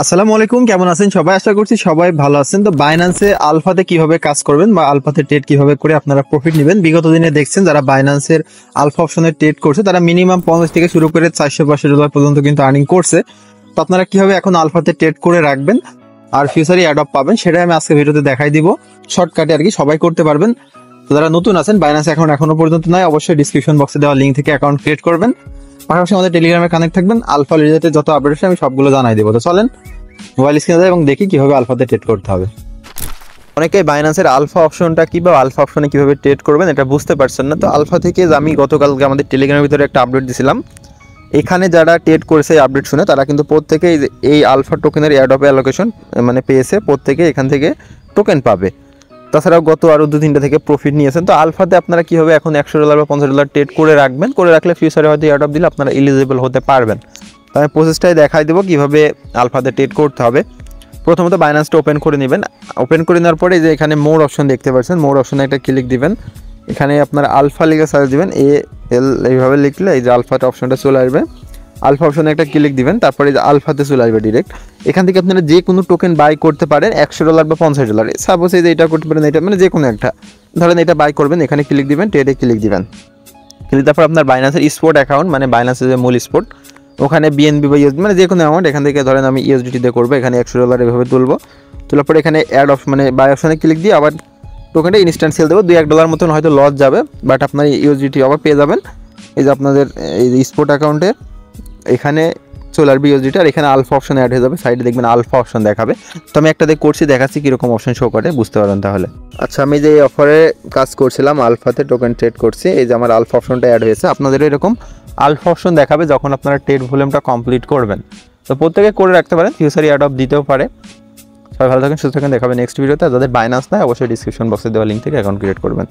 আসসালামু আলাইকুম, কেমন আছেন সবাই? আশা করছি সবাই ভালো আছেন। তো বাইন্যান্সে আলফাতে কিভাবে কাজ করবেন বা আলফাতে ট্রেড কিভাবে করে আপনারা প্রফিট নেবেন, বিগত দিনে দেখছেন যারা বাইন্যান্সের আলফা অপশনে ট্রেড করছে তারা মিনিমাম 50 থেকে শুরু করে $450 পর্যন্ত কিন্তু আর্নিং করছে। তো আপনারা কিভাবে এখন আলফাতে ট্রেড করে রাখবেন আর ফিউচারে অ্যাডপ্ট পাবেন সেটাই আমি আজকে ভিডিওতে দেখাই দিব। শর্টকাটে আর কি সবাই করতে পারবেন। তো যারা নতুন আছেন, বাইন্যান্স অ্যাকাউন্ট এখনো পর্যন্ত নাই, অবশ্যই ডিসক্রিপশন বক্সে দেওয়া লিঙ্ক থেকে অ্যাকাউন্ট ক্রিয়েট করবেন। পাশাপাশি আমাদের টেলিগ্রামে কানেক্ট থাকবেন। আলফা রিলেটেড যত আপডেট আছে আমি সবগুলো জানাই দেবো। তো চলেন মোবাইল স্ক্রিনে যাই এবং দেখি কিভাবে আলফাতে ট্রেড করতে হবে। অনেকেই বাইন্যান্সের আলফা অপশনটা কি বা আলফা অপশনে কিভাবে ট্রেড করবেন এটা বুঝতে পারছেন না। তো আলফা থেকে আমি গতকালকে আমাদের টেলিগ্রামের ভিতরে একটা আপডেট দিয়েছিলাম। এখানে যারা ট্রেড করেছে এই আপডেট শুনে তারা কিন্তু প্রত্যেকেই এই আলফা টোকেনের অ্যাডপ অ্যালোকেশন মানে পেয়েছে, প্রত্যেকে এখান থেকে টোকেন পাবে। তাছাড়াও গত আরও 2-3টা থেকে প্রফিট নিয়েছেন। তো আলফাতে আপনারা কীভাবে এখন $100 বা $50 ট্রেড করে রাখবেন, করে রাখলে ফিউচারে হয়তো অ্যাডপ দিলে আপনারা এলিজিবল হতে পারবেন। তো আমি প্রসেসটাই দেখাই দেবো কীভাবে আলফাতে ট্রেড করতে হবে। প্রথমত বাইন্যান্সটা ওপেন করে নেবেন। ওপেন করে নেওয়ার পরে যে এখানে মোর অপশন দেখতে পাচ্ছেন, মোর অপশনে একটা ক্লিক দিবেন। এখানে আপনারা আলফা লিখে সার্চ দিবেন, এইভাবে লিখলে এই যে আলফাটা অপশনটা চলে আসবে। আলফা অপশনে একটা ক্লিক দিবেন, তারপরে এই যে আলফাতে চলে আসবে ডিরেক্ট। এখান থেকে আপনারা যে কোনো টোকেন বাই করতে পারেন $100 বা $50। সাপোজ এই যে এটা করতে পারেন, এটা মানে যে কোনো একটা ধরেন এটা বাই করবেন, এখানে ক্লিক দিবেন, ট্রেডে ক্লিক দিবেন। ক্লিক তারপর আপনার বাইন্যান্সের স্পট অ্যাকাউন্ট মানে বাইন্যান্সের যে মূল স্পট, ওখানে বিএনবি বা ইউএসডি মানে যে কোনো অ্যামাউন্ট এখান থেকে ধরেন আমি ইউএসডিটিতে করবো, এখানে $100 এভাবে তুলবো। তোলার পরে এখানে অ্যাড অপশন মানে বাই অপশনে ক্লিক দিয়ে আবার টোকেনটা ইনস্ট্যান্ট সেল দেবো। $2-1 মতন হয়তো লস যাবে, বাট আপনার ইউএসডিটি আবার পেয়ে যাবেন। এই যে আপনাদের এই যে স্পট অ্যাকাউন্টে এখানে চলে আসবে ইউএসডিটি, আর এখানে আলফা অপশন অ্যাড হয়ে যাবে। সাইডে দেখবেন আলফা অপশন দেখাবে। তো আমি একটা করছি, দেখাচ্ছি কীরকম অপশন শো করে, বুঝতে পারবেন তাহলে। আচ্ছা, আমি যে অফারে কাজ করছিলাম আলফাতে টোকেন ট্রেড করছি, এই যে আমার আলফা অপশনটা অ্যাড হয়েছে। আপনাদের এরকম আলফা অপশন দেখাবে যখন আপনারা ট্রেড ভলিউমটা কমপ্লিট করবেন। তো প্রত্যেকে করে রাখতে পারেন, ফিউচারে অ্যাডপ দিতেও পারে। সবাই ভালো থাকেন, সুস্থ থাকেন, দেখাবে নেক্সট ভিডিওতে। যাদের বাইন্যান্স নাই অবশ্যই ডিসক্রিপশন বক্সে দেওয়া লিঙ্ক থেকে অ্যাকাউন্ট ক্রিয়েট করবেন।